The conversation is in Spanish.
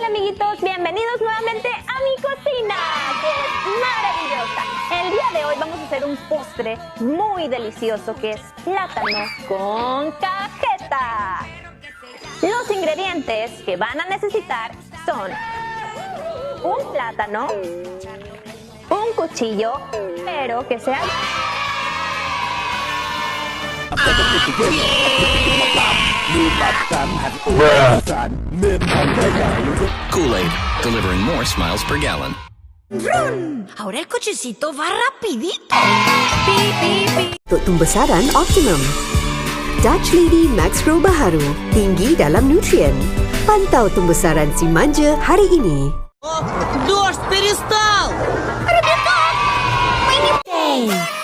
Hola amiguitos, bienvenidos nuevamente a mi cocina, que es maravillosa. El día de hoy vamos a hacer un postre muy delicioso que es plátano con cajeta. Los ingredientes que van a necesitar son un plátano, un cuchillo, pero que sea... Kool-Aid, delivering more smiles per gallon. ¡Vrun! Ahora el cochecito va rapidito. Pi, pi, pi. Untuk pembesaran optimum. Dutch Lady Max Pro baharu, tinggi dalam nutrien. Pantau pembesaran si manja hari ini. Дождь перестал! ¡Hey!